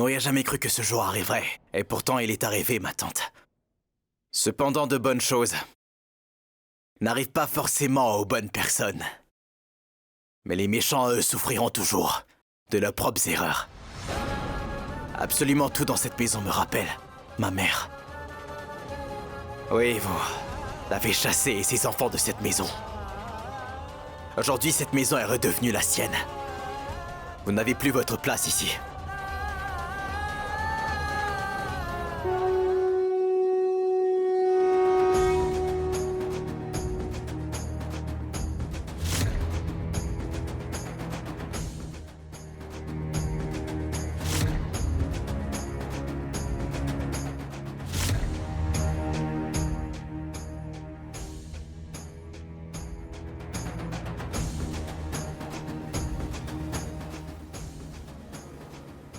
n'aurait jamais cru que ce jour arriverait. Et pourtant, il est arrivé, ma tante. Cependant, de bonnes choses n'arrivent pas forcément aux bonnes personnes. Mais les méchants, eux, souffriront toujours de leurs propres erreurs. Absolument tout dans cette maison me rappelle ma mère. Oui, vous l'avez chassée et ses enfants de cette maison. Aujourd'hui, cette maison est redevenue la sienne. Vous n'avez plus votre place ici.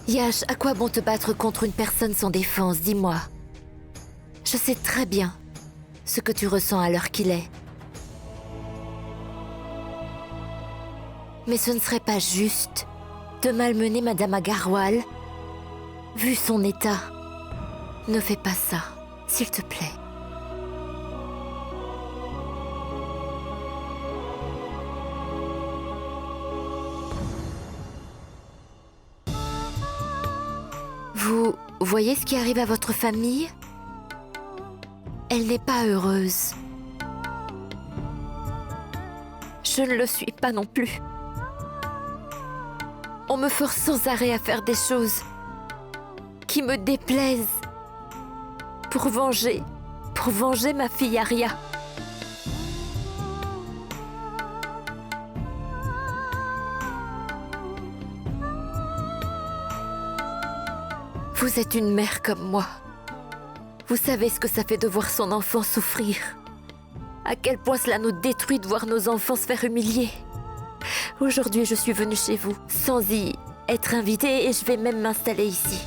Yash, à quoi bon te battre contre une personne sans défense, dis-moi. Je sais très bien ce que tu ressens à l'heure qu'il est. Mais ce ne serait pas juste de malmener Madame Agarwal, vu son état. Ne fais pas ça, s'il te plaît. Vous voyez ce qui arrive à votre famille? Elle n'est pas heureuse. Je ne le suis pas non plus. On me force sans arrêt à faire des choses qui me déplaisent pour venger ma fille Arya. Vous êtes une mère comme moi. Vous savez ce que ça fait de voir son enfant souffrir. À quel point cela nous détruit de voir nos enfants se faire humilier. Aujourd'hui, je suis venue chez vous, sans y être invitée, et je vais même m'installer ici.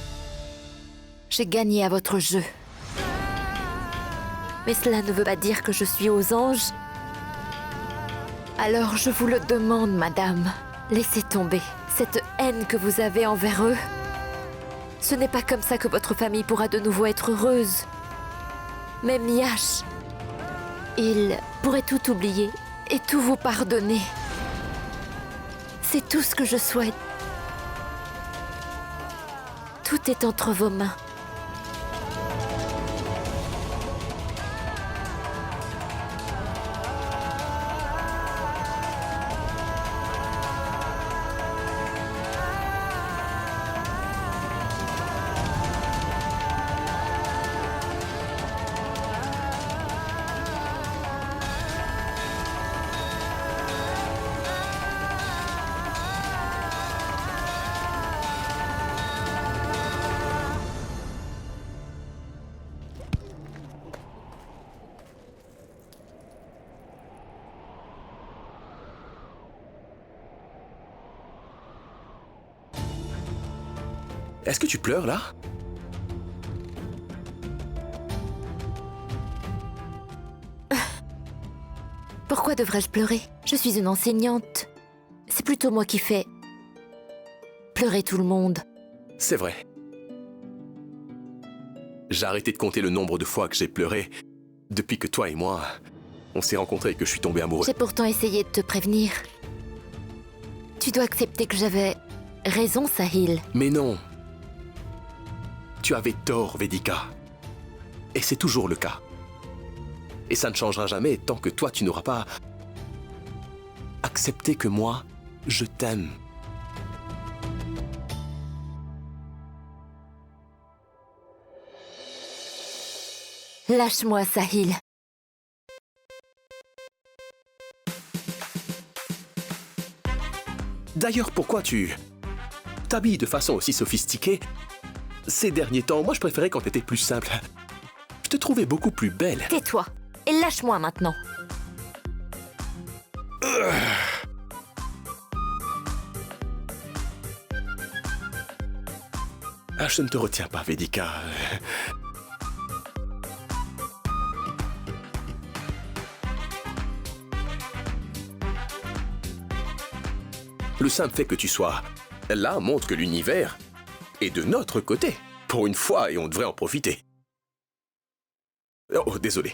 J'ai gagné à votre jeu. Mais cela ne veut pas dire que je suis aux anges. Alors je vous le demande, madame, laissez tomber cette haine que vous avez envers eux. Ce n'est pas comme ça que votre famille pourra de nouveau être heureuse. Même Yash, il pourrait tout oublier et tout vous pardonner. C'est tout ce que je souhaite. Tout est entre vos mains. Est-ce que tu pleures, là? Pourquoi devrais-je pleurer? Je suis une enseignante. C'est plutôt moi qui fais pleurer tout le monde. C'est vrai. J'ai arrêté de compter le nombre de fois que j'ai pleuré depuis que toi et moi, on s'est rencontrés et que je suis tombé amoureux. J'ai pourtant essayé de te prévenir. Tu dois accepter que j'avais raison, Sahil. Mais non. Tu avais tort, Vedika. Et c'est toujours le cas. Et ça ne changera jamais tant que toi, tu n'auras pas accepté que moi, je t'aime. Lâche-moi, Sahil. D'ailleurs, pourquoi tu t'habilles de façon aussi sophistiquée? Ces derniers temps, moi je préférais quand t'étais plus simple. Je te trouvais beaucoup plus belle. Tais-toi et lâche-moi maintenant. Ah, je ne te retiens pas, Vedika. Le simple fait que tu sois là montre que l'univers est de notre côté. Pour une fois, et on devrait en profiter. Oh, désolé.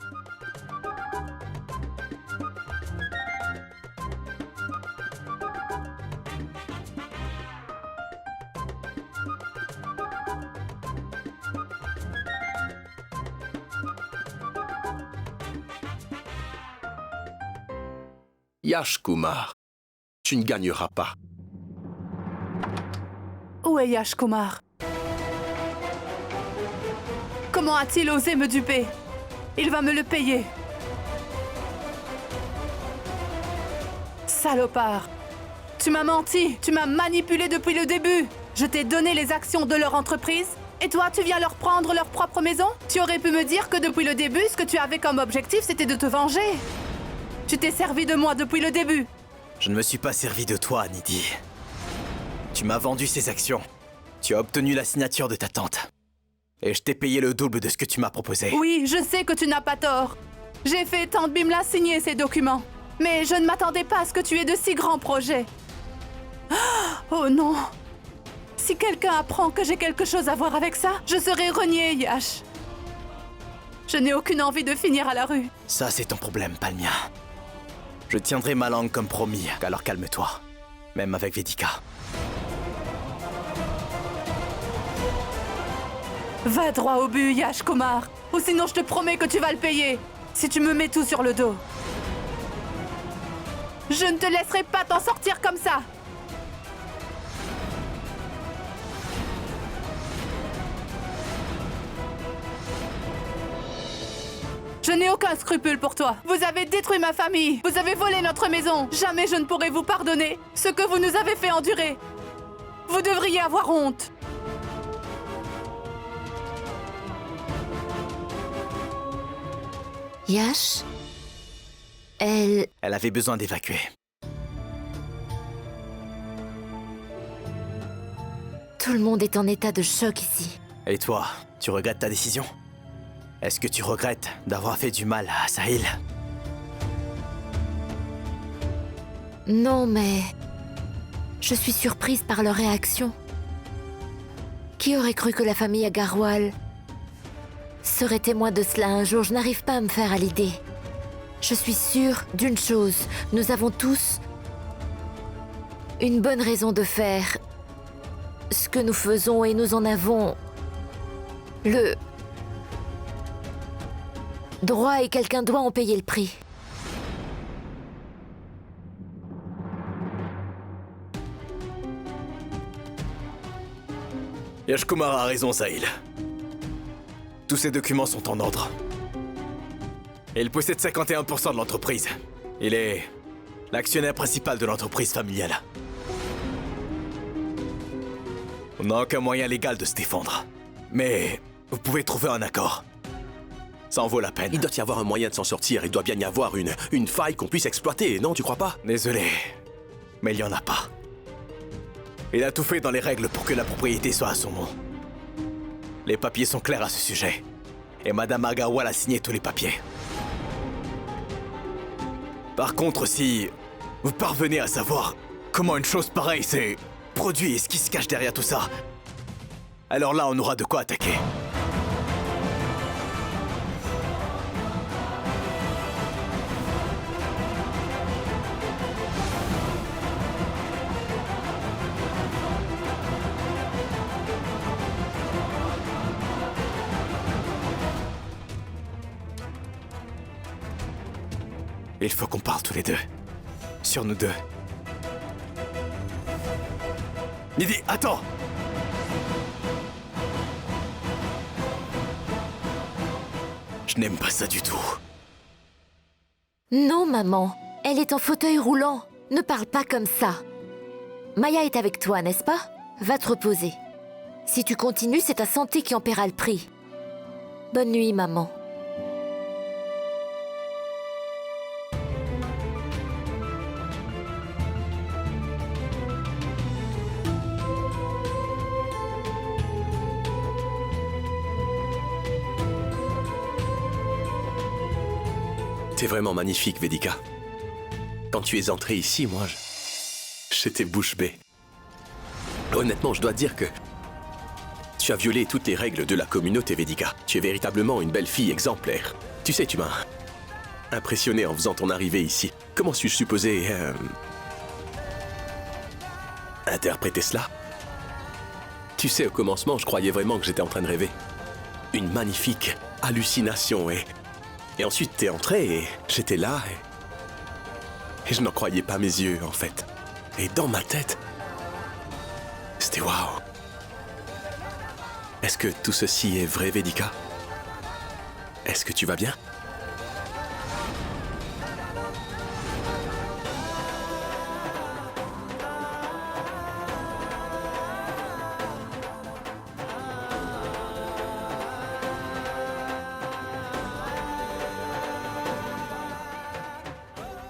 Yash Kumar, tu ne gagneras pas. Où est Yash Kumar? Comment a-t-il osé me duper? Il va me le payer. Salopard! Tu m'as menti, tu m'as manipulé depuis le début. Je t'ai donné les actions de leur entreprise et toi, tu viens leur prendre leur propre maison? Tu aurais pu me dire que depuis le début, ce que tu avais comme objectif, c'était de te venger. Tu t'es servi de moi depuis le début. Je ne me suis pas servi de toi, Nidhi. Tu m'as vendu ces actions. Tu as obtenu la signature de ta tante. Et je t'ai payé le double de ce que tu m'as proposé. Oui, je sais que tu n'as pas tort. J'ai fait tante Bimla signer ces documents. Mais je ne m'attendais pas à ce que tu aies de si grands projets. Oh non! Si quelqu'un apprend que j'ai quelque chose à voir avec ça, je serai reniée, Yash. Je n'ai aucune envie de finir à la rue. Ça, c'est ton problème, pas le mien. Je tiendrai ma langue comme promis, alors calme-toi. Même avec Vedika. Va droit au but, Yash Kumar. Ou sinon je te promets que tu vas le payer. Si tu me mets tout sur le dos. Je ne te laisserai pas t'en sortir comme ça. Je n'ai aucun scrupule pour toi. Vous avez détruit ma famille. Vous avez volé notre maison. Jamais je ne pourrai vous pardonner ce que vous nous avez fait endurer. Vous devriez avoir honte. Yash, elle avait besoin d'évacuer. Tout le monde est en état de choc ici. Et toi, tu regrettes ta décision? Est-ce que tu regrettes d'avoir fait du mal à Sahil? Non, mais je suis surprise par leur réaction. Qui aurait cru que la famille Agarwal serait témoin de cela un jour? Je n'arrive pas à me faire à l'idée. Je suis sûre d'une chose, nous avons tous une bonne raison de faire ce que nous faisons et nous en avons le droit et quelqu'un doit en payer le prix. Yash Kumar a raison, Sahil. Tous ces documents sont en ordre. Et il possède 51% de l'entreprise. Il est l'actionnaire principal de l'entreprise familiale. On n'a aucun moyen légal de se défendre. Mais vous pouvez trouver un accord. Ça en vaut la peine. Il doit y avoir un moyen de s'en sortir. Il doit bien y avoir une faille qu'on puisse exploiter, non, tu crois pas? Désolé, mais il n'y en a pas. Il a tout fait dans les règles pour que la propriété soit à son nom. Les papiers sont clairs à ce sujet. Et Madame Agarwal a signé tous les papiers. Par contre, si vous parvenez à savoir comment une chose pareille s'est produite et ce qui se cache derrière tout ça, alors là, on aura de quoi attaquer. Il faut qu'on parle tous les deux. Sur nous deux. Nidhi, attends! Je n'aime pas ça du tout. Non, maman. Elle est en fauteuil roulant. Ne parle pas comme ça. Maya est avec toi, n'est-ce pas? Va te reposer. Si tu continues, c'est ta santé qui en paiera le prix. Bonne nuit, maman. T'es vraiment magnifique, Vedika. Quand tu es entrée ici, moi, j'étais bouche bée. Honnêtement, je dois dire que Tu as violé toutes les règles de la communauté, Vedika. Tu es véritablement une belle fille exemplaire. Tu sais, tu m'as impressionné en faisant ton arrivée ici. Comment suis-je supposé... interpréter cela? Tu sais, au commencement, je croyais vraiment que j'étais en train de rêver. Une magnifique hallucination, et ensuite t'es entré et j'étais là, et je n'en croyais pas mes yeux, en fait. Et dans ma tête, c'était waouh. Est-ce que tout ceci est vrai, Vedika? Est-ce que tu vas bien?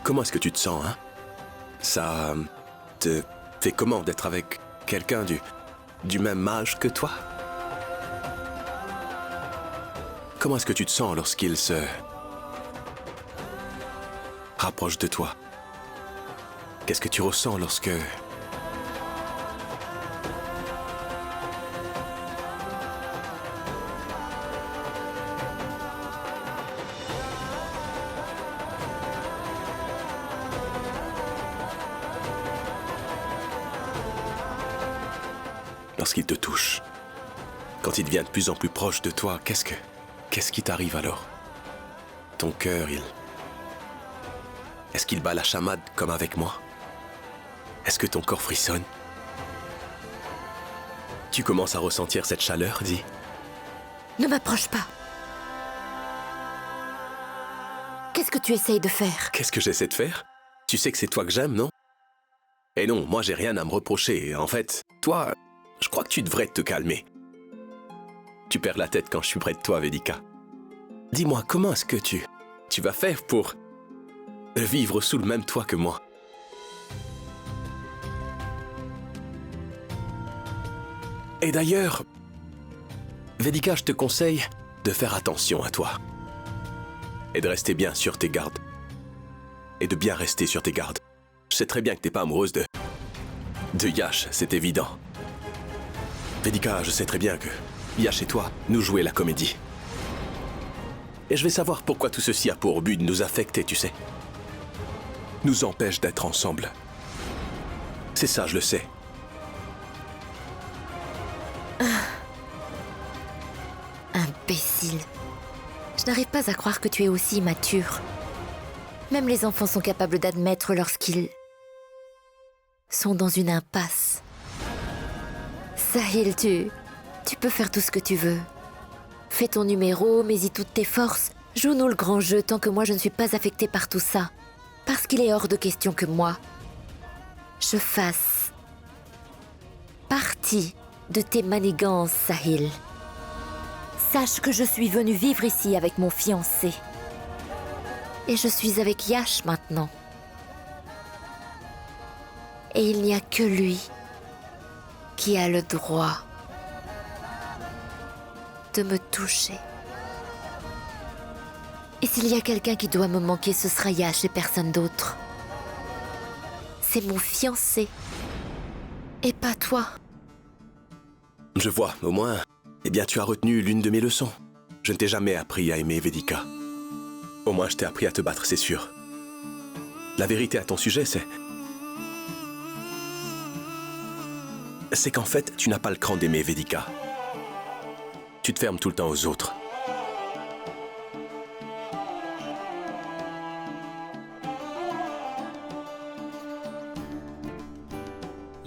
Comment est-ce que tu te sens, hein? Ça te fait comment d'être avec quelqu'un du même âge que toi? Comment est-ce que tu te sens lorsqu'il se rapproche de toi? Qu'est-ce que tu ressens lorsque... lorsqu'il te touche, quand il devient de plus en plus proche de toi, qu'est-ce qui t'arrive alors? Ton cœur, est-ce qu'il bat la chamade comme avec moi? Est-ce que ton corps frissonne? Tu commences à ressentir cette chaleur, dis? Ne m'approche pas. Qu'est-ce que tu essayes de faire? Qu'est-ce que j'essaie de faire? Tu sais que c'est toi que j'aime, non? Et non, moi j'ai rien à me reprocher. En fait, toi, je crois que tu devrais te calmer. Tu perds la tête quand je suis près de toi, Vedika. Dis-moi, comment est-ce que tu vas faire pour vivre sous le même toit que moi? Et d'ailleurs, Vedika, je te conseille de faire attention à toi. Et de rester bien sur tes gardes. Et de bien rester sur tes gardes. Je sais très bien que t'es pas amoureuse de Yash, c'est évident. Vedika, je sais très bien que Yash et toi, nous jouer la comédie. Et je vais savoir pourquoi tout ceci a pour but de nous affecter, tu sais. Nous empêche d'être ensemble. C'est ça, je le sais. Imbécile. Je n'arrive pas à croire que tu es aussi immature. Même les enfants sont capables d'admettre lorsqu'ils sont dans une impasse. Sahil, tu peux faire tout ce que tu veux. Fais ton numéro, mets-y toutes tes forces. Joue-nous le grand jeu tant que moi je ne suis pas affectée par tout ça. Parce qu'il est hors de question que moi, je fasse partie de tes manigances, Sahil. Sache que je suis venue vivre ici avec mon fiancé. Et je suis avec Yash maintenant. Et il n'y a que lui qui a le droit de me toucher. Et s'il y a quelqu'un qui doit me manquer, ce sera Yash et personne d'autre. C'est mon fiancé. Et pas toi. Je vois, au moins, eh bien tu as retenu l'une de mes leçons. Je ne t'ai jamais appris à aimer Vedika. Au moins je t'ai appris à te battre, c'est sûr. La vérité à ton sujet, c'est qu'en fait, tu n'as pas le cran d'aimer Vedika. Tu te fermes tout le temps aux autres.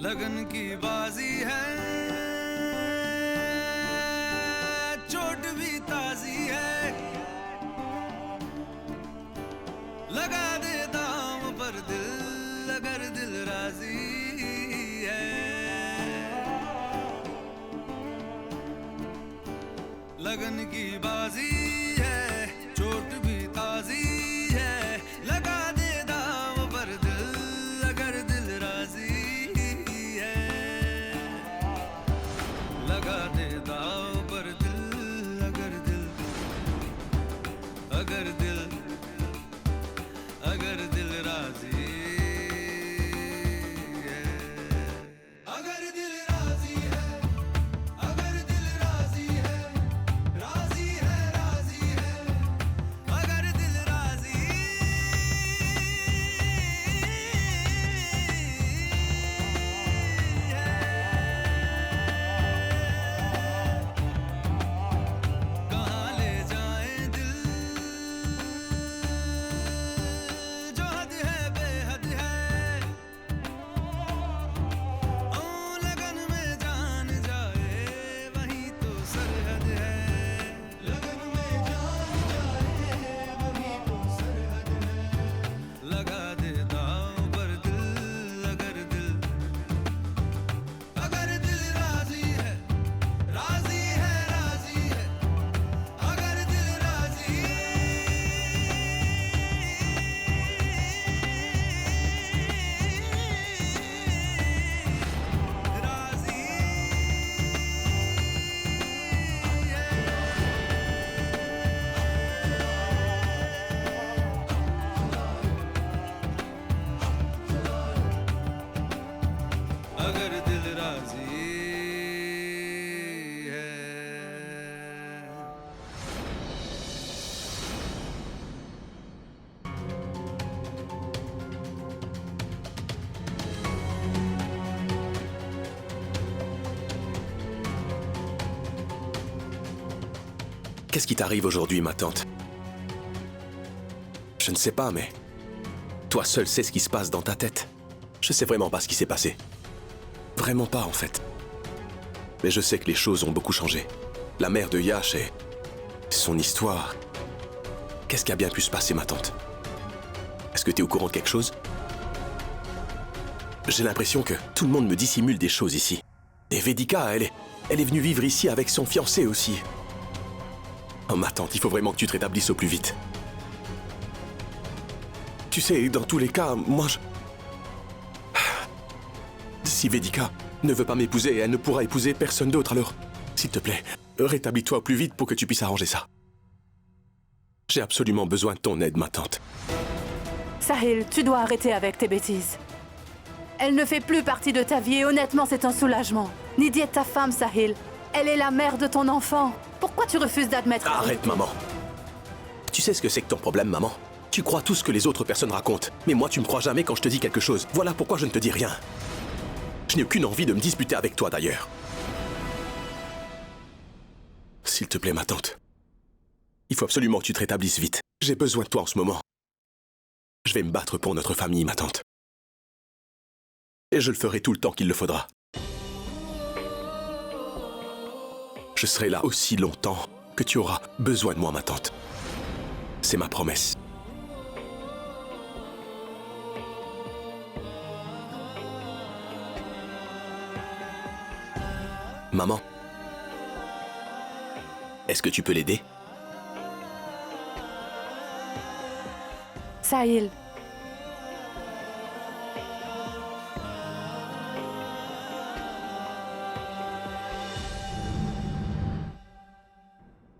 लगन की बाजी है चोट भी ताजी है लगा दे दाम पर दिल अगर दिल राजी है लगन की बाजी है चोट भी ताजी है लगा दे दाम पर दिल अगर दिल राजी लगा दे दाव पर दिल अगर दिल राजी है अगर दिल राजी है अगर दिल अगर दिल राजी है. Qu'est-ce qui t'arrive aujourd'hui, ma tante? Je ne sais pas, mais... Toi seul sais ce qui se passe dans ta tête. Je sais vraiment pas ce qui s'est passé. Vraiment pas, en fait. Mais je sais que les choses ont beaucoup changé. La mère de Yash et... son histoire... Qu'est-ce qui a bien pu se passer, ma tante? Est-ce que t'es au courant de quelque chose? J'ai l'impression que tout le monde me dissimule des choses ici. Et Vedika, elle est venue vivre ici avec son fiancé aussi. Oh, ma tante, il faut vraiment que tu te rétablisses au plus vite. Tu sais, dans tous les cas, moi je... Si Vedika ne veut pas m'épouser, elle ne pourra épouser personne d'autre, alors... S'il te plaît, rétablis-toi au plus vite pour que tu puisses arranger ça. J'ai absolument besoin de ton aide, ma tante. Sahil, tu dois arrêter avec tes bêtises. Elle ne fait plus partie de ta vie et honnêtement, c'est un soulagement. Nidhi est ta femme, Sahil. Elle est la mère de ton enfant. Pourquoi tu refuses d'admettre... Arrête, maman. Tu sais ce que c'est que ton problème, maman? Tu crois tout ce que les autres personnes racontent. Mais moi, tu me crois jamais quand je te dis quelque chose. Voilà pourquoi je ne te dis rien. Je n'ai aucune envie de me disputer avec toi, d'ailleurs. S'il te plaît, ma tante. Il faut absolument que tu te rétablisses vite. J'ai besoin de toi en ce moment. Je vais me battre pour notre famille, ma tante. Et je le ferai tout le temps qu'il le faudra. Je serai là aussi longtemps que tu auras besoin de moi, ma tante. C'est ma promesse. Maman, est-ce que tu peux l'aider? Sahil,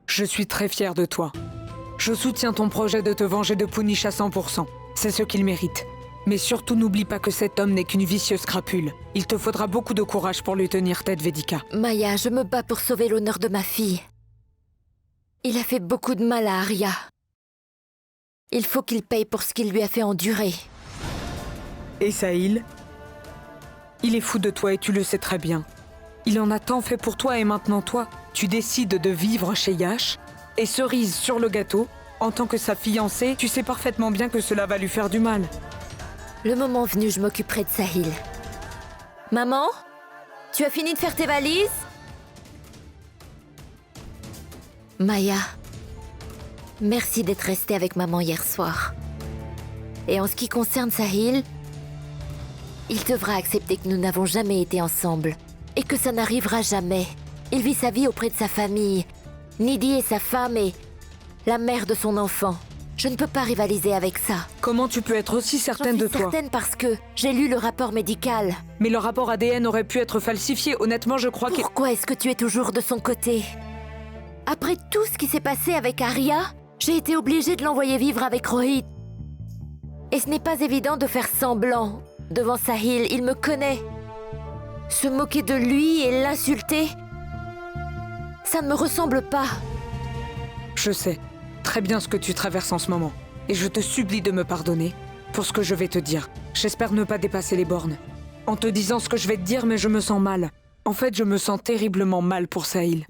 je suis très fière de toi. Je soutiens ton projet de te venger de Punish à 100%. C'est ce qu'il mérite. Mais surtout, n'oublie pas que cet homme n'est qu'une vicieuse crapule. Il te faudra beaucoup de courage pour lui tenir tête, Vedika. Maya, je me bats pour sauver l'honneur de ma fille. Il a fait beaucoup de mal à Arya. Il faut qu'il paye pour ce qu'il lui a fait endurer. Et Sahil? Il est fou de toi et tu le sais très bien. Il en a tant fait pour toi et maintenant toi, tu décides de vivre chez Yash. Et cerise sur le gâteau, en tant que sa fiancée, tu sais parfaitement bien que cela va lui faire du mal. Le moment venu, je m'occuperai de Sahil. Maman? Tu as fini de faire tes valises? Maya, merci d'être restée avec maman hier soir. Et en ce qui concerne Sahil, il devra accepter que nous n'avons jamais été ensemble. Et que ça n'arrivera jamais. Il vit sa vie auprès de sa famille. Nidhi est sa femme et la mère de son enfant. Je ne peux pas rivaliser avec ça. Comment tu peux être aussi certaine de toi? Je suis certaine parce que j'ai lu le rapport médical. Mais le rapport ADN aurait pu être falsifié. Honnêtement, je crois que... Pourquoi est-ce que tu es toujours de son côté? Après tout ce qui s'est passé avec Arya, j'ai été obligée de l'envoyer vivre avec Rohit. Et ce n'est pas évident de faire semblant. Devant Sahil, il me connaît. Se moquer de lui et l'insulter, ça ne me ressemble pas. Je sais très bien ce que tu traverses en ce moment. Et je te supplie de me pardonner pour ce que je vais te dire. J'espère ne pas dépasser les bornes. En te disant ce que je vais te dire, mais je me sens mal. En fait, je me sens terriblement mal pour Sahil.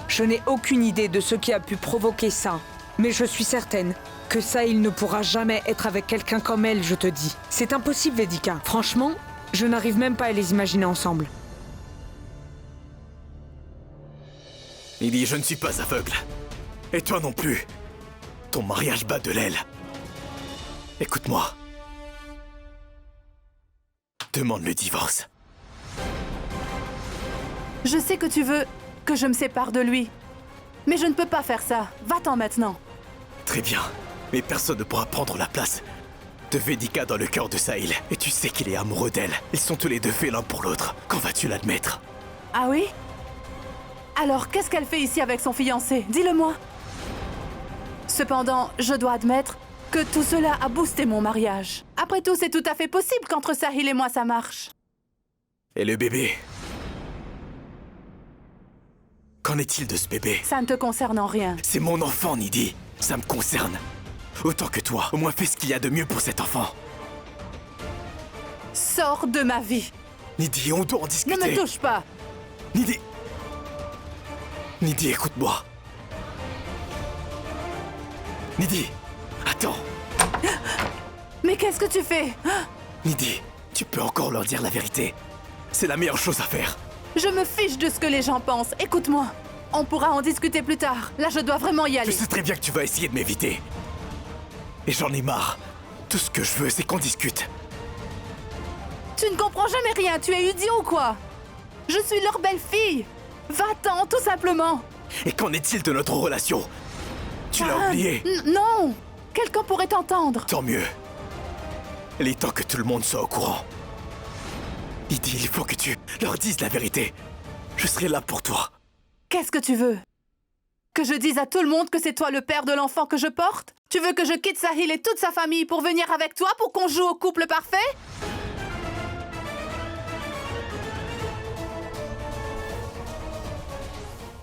Je n'ai aucune idée de ce qui a pu provoquer ça. Mais je suis certaine que Sahil ne pourra jamais être avec quelqu'un comme elle, je te dis. C'est impossible, Vedika. Franchement, je n'arrive même pas à les imaginer ensemble. Nidhi, je ne suis pas aveugle. Et toi non plus. Ton mariage bat de l'aile. Écoute-moi. Demande le divorce. je sais que tu veux que je me sépare de lui. Mais je ne peux pas faire ça. Va-t'en maintenant. Très bien. Mais personne ne pourra prendre la place de Vedika dans le cœur de Sahil. Et tu sais qu'il est amoureux d'elle. Ils sont tous les deux faits l'un pour l'autre. Quand vas-tu l'admettre? Ah oui? Alors, qu'est-ce qu'elle fait ici avec son fiancé? Dis-le-moi. Cependant, je dois admettre que tout cela a boosté mon mariage. Après tout, c'est tout à fait possible qu'entre Sahil et moi ça marche. Et le bébé? Qu'en est-il de ce bébé? Ça ne te concerne en rien. C'est mon enfant, Nidhi. Ça me concerne. Autant que toi. Au moins fais ce qu'il y a de mieux pour cet enfant. Sors de ma vie. Nidhi, on doit en Ne discuter. me touche pas. Nidhi. Nidhi, écoute-moi. Nidhi, attends. Mais qu'est-ce que tu fais? Nidhi, tu peux encore leur dire la vérité. C'est la meilleure chose à faire. Je me fiche de ce que les gens pensent. Écoute-moi. On pourra en discuter plus tard. Là, je dois vraiment y Je aller. sais très bien que tu vas essayer de m'éviter. Et j'en ai marre. Tout ce que je veux, c'est qu'on discute. Tu ne comprends jamais rien. Tu es idiot ou quoi? Je suis leur belle-fille. Va-t'en, tout simplement. Et qu'en est-il de notre relation? Tu l'as Ah, oublié. Non. Quelqu'un pourrait t'entendre. Tant mieux. Il est temps que tout le monde soit au courant. Nidhi, il faut que tu leur dises la vérité. Je serai là pour toi. Qu'est-ce que tu veux? Que je dise à tout le monde que c'est toi le père de l'enfant que je porte? Tu veux que je quitte Sahil et toute sa famille pour venir avec toi pour qu'on joue au couple parfait?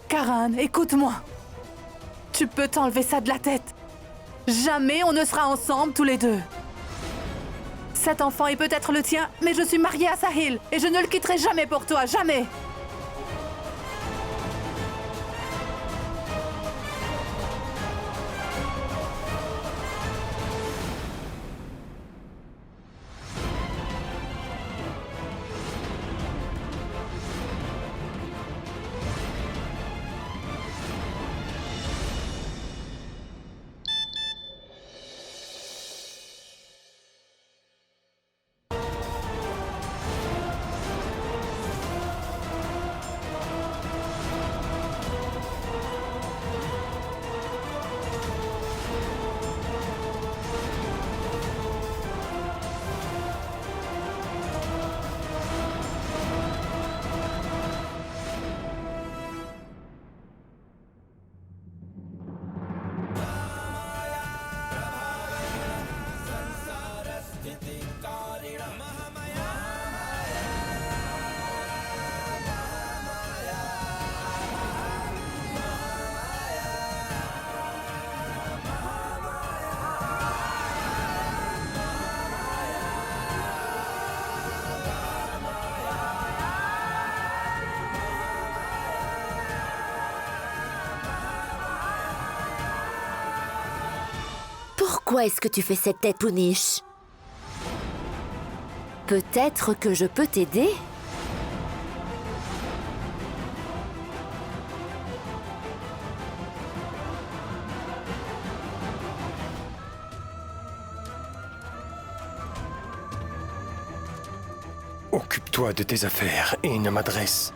Karan, écoute-moi. Tu peux t'enlever ça de la tête. Jamais on ne sera ensemble tous les deux. Cet enfant est peut-être le tien, mais je suis mariée à Sahil et je ne le quitterai jamais pour toi, jamais. Pourquoi est-ce que tu fais cette tête, Punish? Peut-être que je peux t'aider? Occupe-toi de tes affaires et ne m'adresse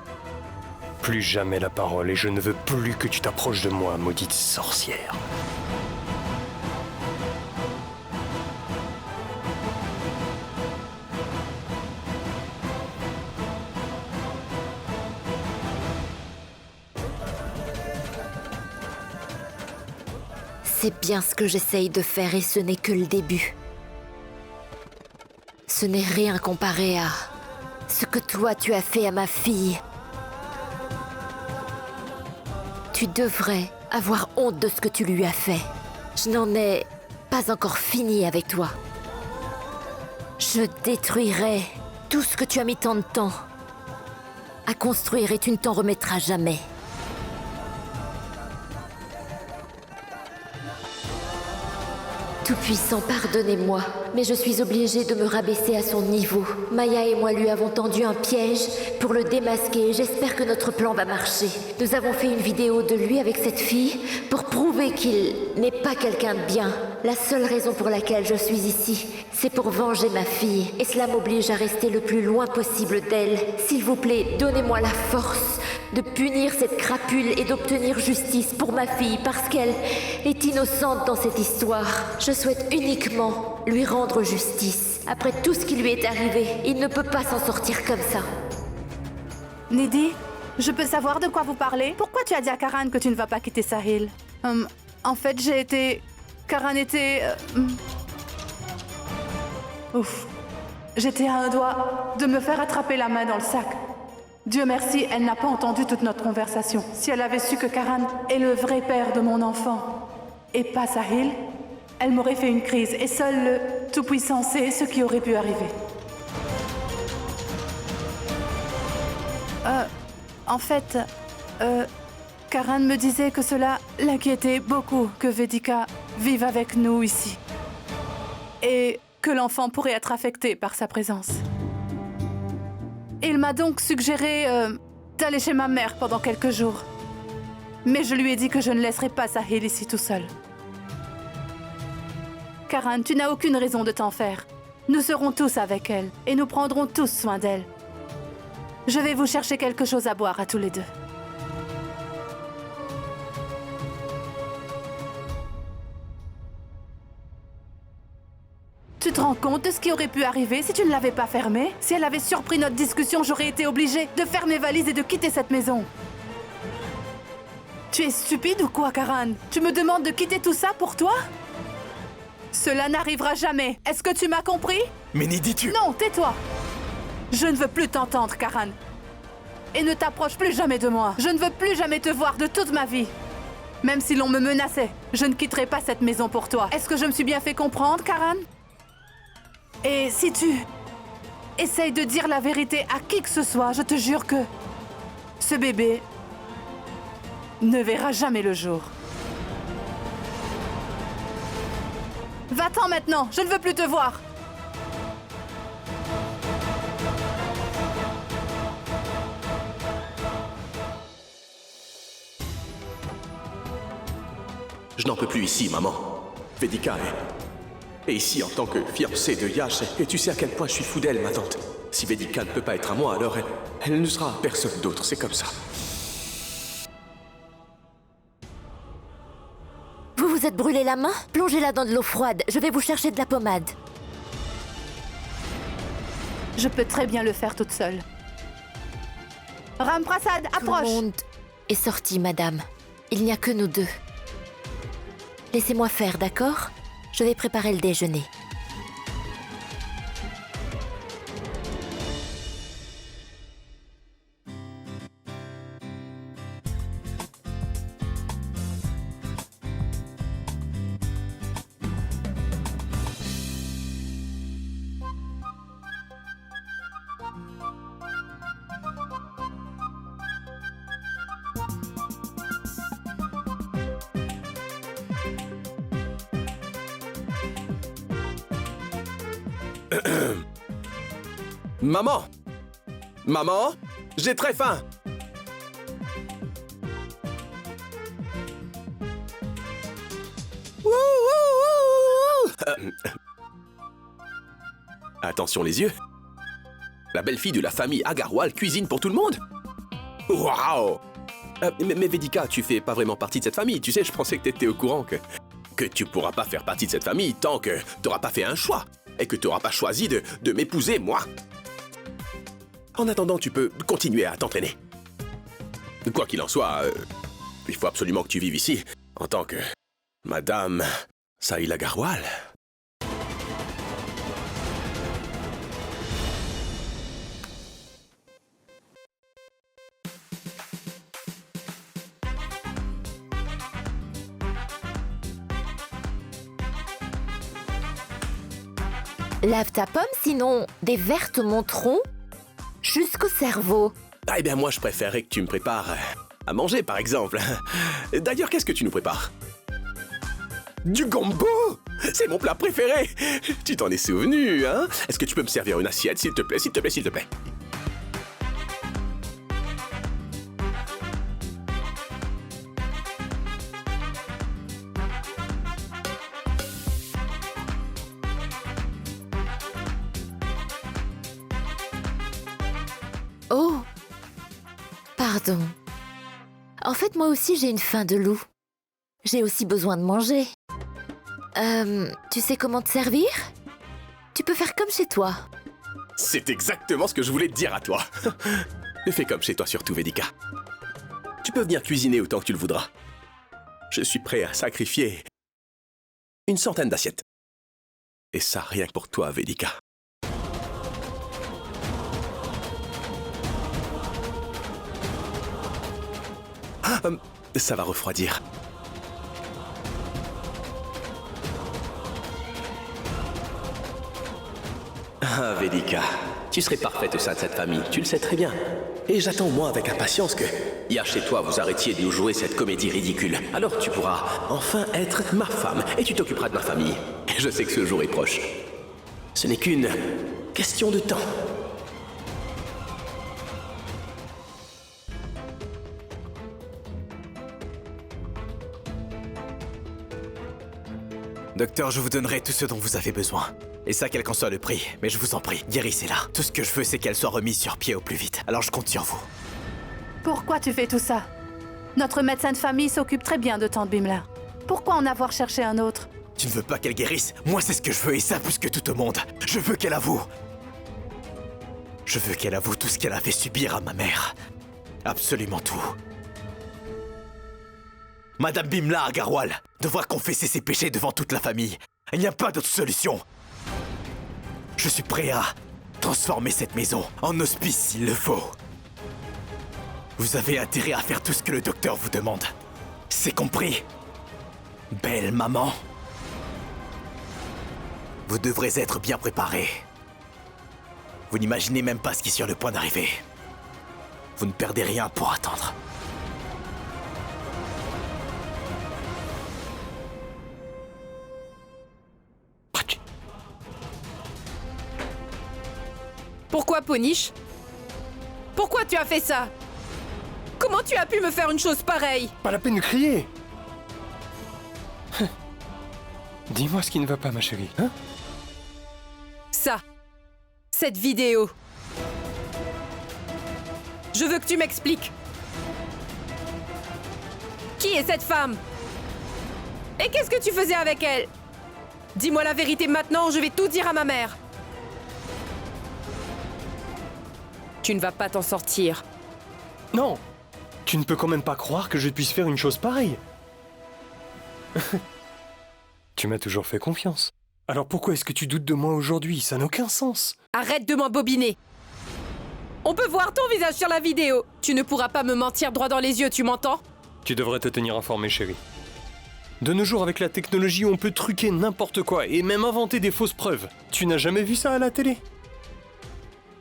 plus jamais la parole et je ne veux plus que tu t'approches de moi, maudite sorcière. C'est bien ce que j'essaye de faire et ce n'est que le début. Ce n'est rien comparé à ce que toi tu as fait à ma fille. Tu devrais avoir honte de ce que tu lui as fait. Je n'en ai pas encore fini avec toi. Je détruirai tout ce que tu as mis tant de temps à construire et tu ne t'en remettras jamais. Tout-Puissant, pardonnez-moi, mais je suis obligée de me rabaisser à son niveau. Maya et moi lui avons tendu un piège pour le démasquer. J'espère que notre plan va marcher. Nous avons fait une vidéo de lui avec cette fille pour prouver qu'il n'est pas quelqu'un de bien. La seule raison pour laquelle je suis ici, c'est pour venger ma fille. Et cela m'oblige à rester le plus loin possible d'elle. S'il vous plaît, donnez-moi la force de punir cette crapule et d'obtenir justice pour ma fille parce qu'elle est innocente dans cette histoire. Je souhaite uniquement lui rendre justice. Après tout ce qui lui est arrivé, il ne peut pas s'en sortir comme ça. Nidhi, je peux savoir de quoi vous parlez? Pourquoi tu as dit à Karan que tu ne vas pas quitter Sahil? En fait, j'ai été... Karan était... Ouf. J'étais à un doigt de me faire attraper la main dans le sac. Dieu merci, elle n'a pas entendu toute notre conversation. Si elle avait su que Karan est le vrai père de mon enfant et pas Sahil, elle m'aurait fait une crise et seul le Tout-Puissant sait ce qui aurait pu arriver. En fait, Karan me disait que cela l'inquiétait beaucoup que Vedika vive avec nous ici. Et que l'enfant pourrait être affecté par sa présence. Il m'a donc suggéré d'aller chez ma mère pendant quelques jours. Mais je lui ai dit que je ne laisserai pas Sahil ici tout seul. Karan, tu n'as aucune raison de t'en faire. Nous serons tous avec elle et nous prendrons tous soin d'elle. Je vais vous chercher quelque chose à boire à tous les deux. Tu te rends compte de ce qui aurait pu arriver si tu ne l'avais pas fermée? Si elle avait surpris notre discussion, j'aurais été obligée de faire mes valises et de quitter cette maison. Tu es stupide ou quoi, Karan? Tu me demandes de quitter tout ça pour toi? Cela n'arrivera jamais. Est-ce que tu m'as compris? Mais n'y dis-tu... Non, tais-toi. Je ne veux plus t'entendre, Karan. Et ne t'approche plus jamais de moi. Je ne veux plus jamais te voir de toute ma vie. Même si l'on me menaçait, je ne quitterai pas cette maison pour toi. Est-ce que je me suis bien fait comprendre, Karan? Et si tu essayes de dire la vérité à qui que ce soit, je te jure que ce bébé ne verra jamais le jour. Va-t'en maintenant, je ne veux plus te voir. Je n'en peux plus ici, maman. Vedika est ici en tant que fiancée de Yash, et tu sais à quel point je suis fou d'elle, ma tante. Si Vedika ne peut pas être à moi, alors elle ne sera à personne d'autre, c'est comme ça. Vous vous êtes brûlé la main? Plongez-la dans de l'eau froide. Je vais vous chercher de la pommade. Je peux très bien le faire toute seule. Ram Prasad, approche! Tout le monde est sorti, madame. Il n'y a que nous deux. Laissez-moi faire, d'accord? Je vais préparer le déjeuner. Maman! Maman! J'ai très faim! Wouh, wouh, wouh. Attention les yeux. La belle-fille de la famille Agarwal cuisine pour tout le monde. Waouh! Mais Vedika, tu fais pas vraiment partie de cette famille. Tu sais, je pensais que t'étais au courant que tu pourras pas faire partie de cette famille tant que t'auras pas fait un choix et que t'auras pas choisi de m'épouser, moi. En attendant, tu peux continuer à t'entraîner. Quoi qu'il en soit, il faut absolument que tu vives ici en tant que Madame Sahil Agarwal. Lave ta pomme, sinon des vers te monteront jusqu'au cerveau. Ah, eh bien, moi, je préférerais que tu me prépares à manger, par exemple. D'ailleurs, qu'est-ce que tu nous prépares? Du gombo! C'est mon plat préféré! Tu t'en es souvenu, hein? Est-ce que tu peux me servir une assiette, s'il te plaît, s'il te plaît, s'il te plaît? Oh, pardon. En fait, moi aussi, j'ai une faim de loup. J'ai aussi besoin de manger. Tu sais comment te servir? Tu peux faire comme chez toi. C'est exactement ce que je voulais te dire à toi. Fais comme chez toi surtout, Vedika. Tu peux venir cuisiner autant que tu le voudras. Je suis prêt à sacrifier une centaine d'assiettes. Et ça, rien que pour toi, Vedika. Ça va refroidir. Ah, Vedika, tu serais parfaite au sein de cette famille, tu le sais très bien. Et j'attends moi avec impatience que, hier chez toi, vous arrêtiez de nous jouer cette comédie ridicule. Alors tu pourras enfin être ma femme et tu t'occuperas de ma famille. Je sais que ce jour est proche. Ce n'est qu'une question de temps. Docteur, je vous donnerai tout ce dont vous avez besoin. Et ça, quel qu'en soit le prix. Mais je vous en prie, guérissez-la. Tout ce que je veux, c'est qu'elle soit remise sur pied au plus vite. Alors je compte sur vous. Pourquoi tu fais tout ça? Notre médecin de famille s'occupe très bien de tante Bimla. Pourquoi en avoir cherché un autre? Tu ne veux pas qu'elle guérisse? Moi, c'est ce que je veux, et ça plus que tout au monde. Je veux qu'elle avoue. Je veux qu'elle avoue tout ce qu'elle a fait subir à ma mère. Absolument tout. Madame Bimla Agarwal devra confesser ses péchés devant toute la famille. Il n'y a pas d'autre solution. Je suis prêt à transformer cette maison en hospice s'il le faut. Vous avez intérêt à faire tout ce que le docteur vous demande. C'est compris? Belle maman. Vous devrez être bien préparés. Vous n'imaginez même pas ce qui est sur le point d'arriver. Vous ne perdez rien pour attendre. Pourquoi, Poniche? Pourquoi tu as fait ça? Comment tu as pu me faire une chose pareille? Pas la peine de crier. Dis-moi ce qui ne va pas, ma chérie, hein? Ça. Cette vidéo. Je veux que tu m'expliques. Qui est cette femme? Et qu'est-ce que tu faisais avec elle? Dis-moi la vérité maintenant, je vais tout dire à ma mère. Tu ne vas pas t'en sortir. Non. Tu ne peux quand même pas croire que je puisse faire une chose pareille. Tu m'as toujours fait confiance. Alors pourquoi est-ce que tu doutes de moi aujourd'hui? Ça n'a aucun sens. Arrête de m'embobiner. On peut voir ton visage sur la vidéo. Tu ne pourras pas me mentir droit dans les yeux, tu m'entends? Tu devrais te tenir informé, chérie. De nos jours, avec la technologie, on peut truquer n'importe quoi et même inventer des fausses preuves. Tu n'as jamais vu ça à la télé?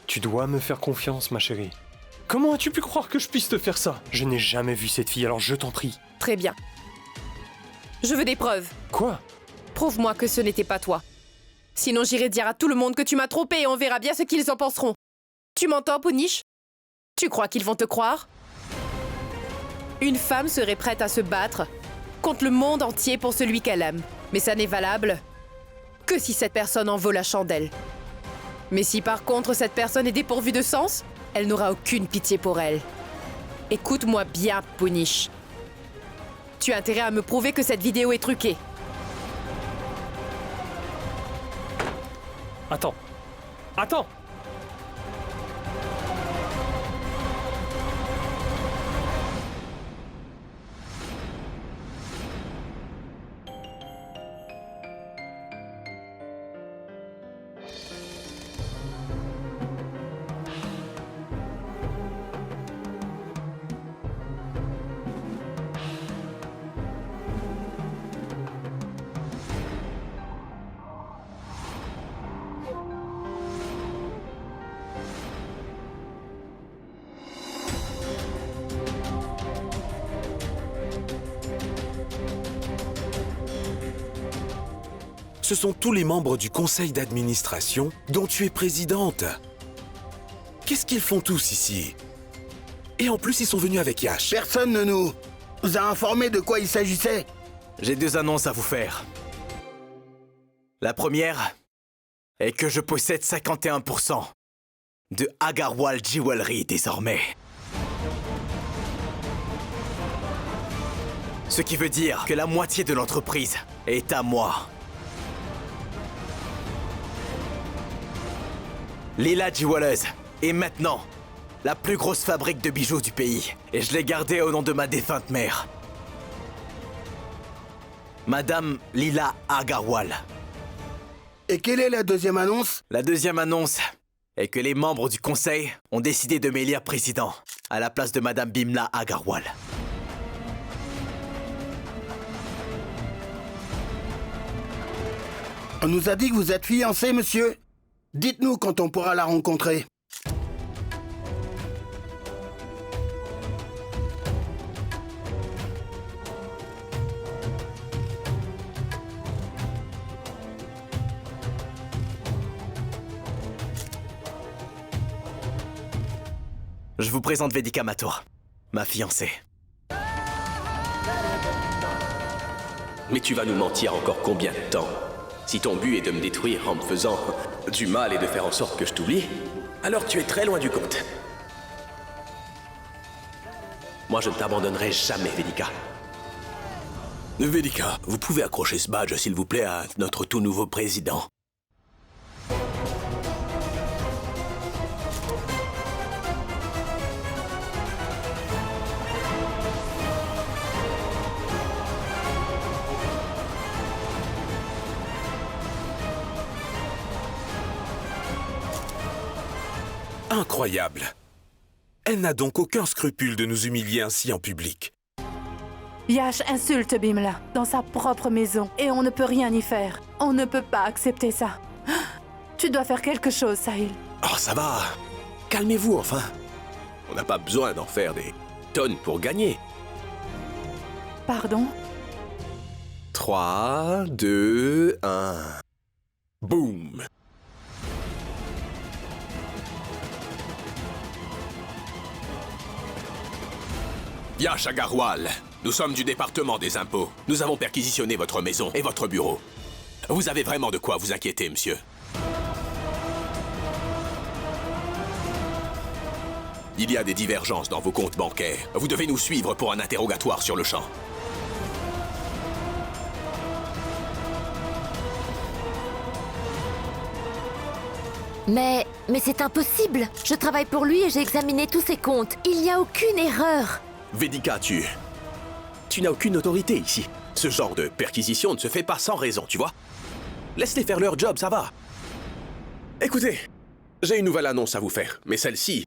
Tu dois me faire confiance, ma chérie. Comment as-tu pu croire que je puisse te faire ça? Je n'ai jamais vu cette fille, alors je t'en prie. Très bien. Je veux des preuves. Quoi? Prouve-moi que ce n'était pas toi. Sinon j'irai dire à tout le monde que tu m'as trompé et on verra bien ce qu'ils en penseront. Tu m'entends, Poniche? Tu crois qu'ils vont te croire? Une femme serait prête à se battre contre le monde entier pour celui qu'elle aime. Mais ça n'est valable que si cette personne en vaut la chandelle. Mais si par contre cette personne est dépourvue de sens, elle n'aura aucune pitié pour elle. Écoute-moi bien, Poniche. Tu as intérêt à me prouver que cette vidéo est truquée. Attends. Attends! Ce sont tous les membres du conseil d'administration dont tu es présidente. Qu'est-ce qu'ils font tous ici? Et en plus, ils sont venus avec Yash. Personne ne nous a informé de quoi il s'agissait. J'ai deux annonces à vous faire. La première est que je possède 51% de Agarwal Jewelry désormais. Ce qui veut dire que la moitié de l'entreprise est à moi. Lila Jewelers est maintenant la plus grosse fabrique de bijoux du pays. Et je l'ai gardée au nom de ma défunte mère. Madame Lila Agarwal. Et quelle est la deuxième annonce? La deuxième annonce est que les membres du conseil ont décidé de m'élire président à la place de Madame Bimla Agarwal. On nous a dit que vous êtes fiancé, monsieur. Dites-nous quand on pourra la rencontrer. Je vous présente Vedika Mathur, ma fiancée. Mais tu vas nous mentir encore combien de temps? Si ton but est de me détruire en me faisant du mal et de faire en sorte que je t'oublie, alors tu es très loin du compte. Moi, je ne t'abandonnerai jamais, Vedika. Vedika, vous pouvez accrocher ce badge, s'il vous plaît, à notre tout nouveau président. Incroyable. Elle n'a donc aucun scrupule de nous humilier ainsi en public. Yash insulte Bimla dans sa propre maison et on ne peut rien y faire. On ne peut pas accepter ça. Tu dois faire quelque chose, Sahil. Oh, ça va. Calmez-vous, enfin. On n'a pas besoin d'en faire des tonnes pour gagner. Pardon? 3, 2, 1. Boum. Yash Agarwal, nous sommes du département des impôts. Nous avons perquisitionné votre maison et votre bureau. Vous avez vraiment de quoi vous inquiéter, monsieur. Il y a des divergences dans vos comptes bancaires. Vous devez nous suivre pour un interrogatoire sur le champ. Mais c'est impossible. Je travaille pour lui et j'ai examiné tous ses comptes. Il n'y a aucune erreur. Vedika, tu n'as aucune autorité ici. Ce genre de perquisition ne se fait pas sans raison, tu vois. Laisse-les faire leur job, ça va. Écoutez, j'ai une nouvelle annonce à vous faire, mais celle-ci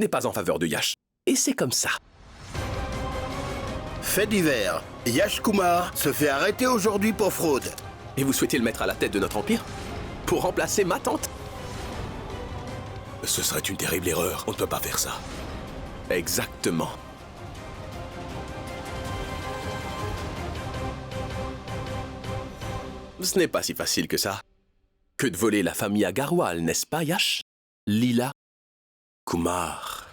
n'est pas en faveur de Yash. Et c'est comme ça. Fait divers. Yash Kumar se fait arrêter aujourd'hui pour fraude. Et vous souhaitez le mettre à la tête de notre empire? Pour remplacer ma tante? Ce serait une terrible erreur. On ne peut pas faire ça. Exactement. Ce n'est pas si facile que ça. Que de voler la famille Agarwal, n'est-ce pas, Yash? Lila Kumar.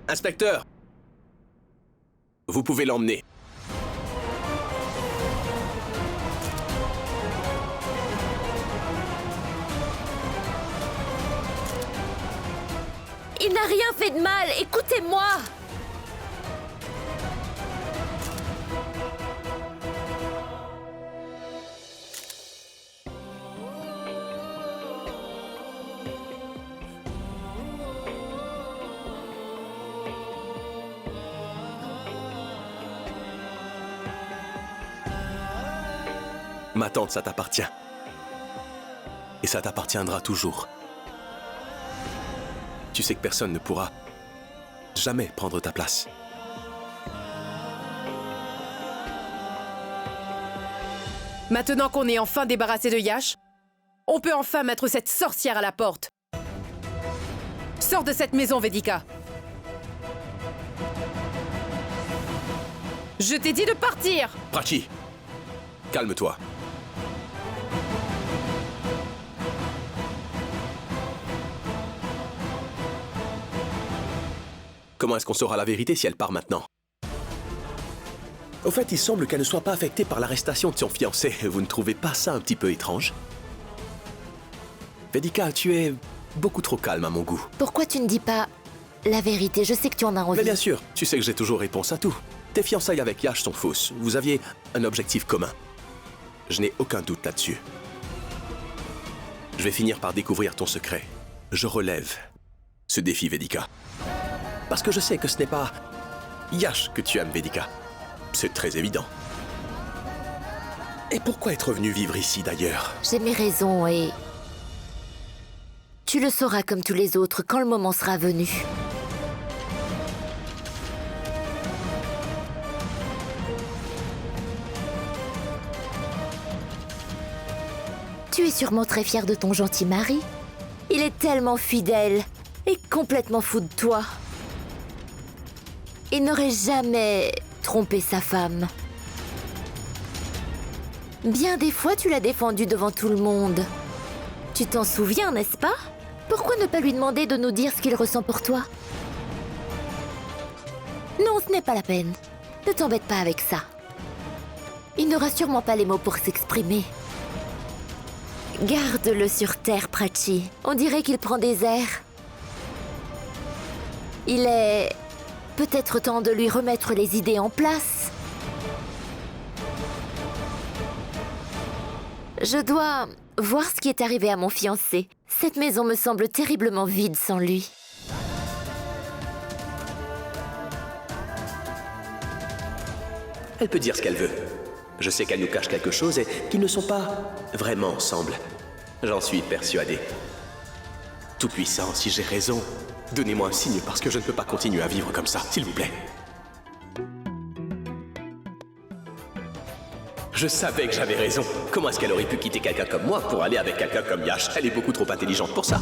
Inspecteur! Vous pouvez l'emmener. Il n'a rien fait de mal, écoutez-moi. Ma tante, ça t'appartient. Et ça t'appartiendra toujours. Tu sais que personne ne pourra jamais prendre ta place. Maintenant qu'on est enfin débarrassé de Yash, on peut enfin mettre cette sorcière à la porte. Sors de cette maison, Vedika. Je t'ai dit de partir! Prachi, calme-toi. Comment est-ce qu'on saura la vérité si elle part maintenant? Au fait, il semble qu'elle ne soit pas affectée par l'arrestation de son fiancé. Vous ne trouvez pas ça un petit peu étrange? Vedika, tu es beaucoup trop calme à mon goût. Pourquoi tu ne dis pas la vérité? Je sais que tu en as envie. Mais bien sûr, tu sais que j'ai toujours réponse à tout. Tes fiançailles avec Yash sont fausses. Vous aviez un objectif commun. Je n'ai aucun doute là-dessus. Je vais finir par découvrir ton secret. Je relève ce défi, Vedika. Parce que je sais que ce n'est pas Yash que tu aimes, Vedika. C'est très évident. Et pourquoi être venu vivre ici, d'ailleurs? J'ai mes raisons et... Tu le sauras comme tous les autres quand le moment sera venu. Tu es sûrement très fière de ton gentil mari. Il est tellement fidèle et complètement fou de toi. Il n'aurait jamais trompé sa femme. Bien des fois, tu l'as défendu devant tout le monde. Tu t'en souviens, n'est-ce pas? Pourquoi ne pas lui demander de nous dire ce qu'il ressent pour toi? Non, ce n'est pas la peine. Ne t'embête pas avec ça. Il n'aura sûrement pas les mots pour s'exprimer. Garde-le sur terre, Prachi. On dirait qu'il prend des airs. Il est peut-être temps de lui remettre les idées en place. Je dois voir ce qui est arrivé à mon fiancé. Cette maison me semble terriblement vide sans lui. Elle peut dire ce qu'elle veut. Je sais qu'elle nous cache quelque chose et qu'ils ne sont pas vraiment ensemble. J'en suis persuadé. Tout-puissant, si j'ai raison, donnez-moi un signe parce que je ne peux pas continuer à vivre comme ça, s'il vous plaît. Je savais que j'avais raison. Comment est-ce qu'elle aurait pu quitter quelqu'un comme moi pour aller avec quelqu'un comme Yash? Elle est beaucoup trop intelligente pour ça.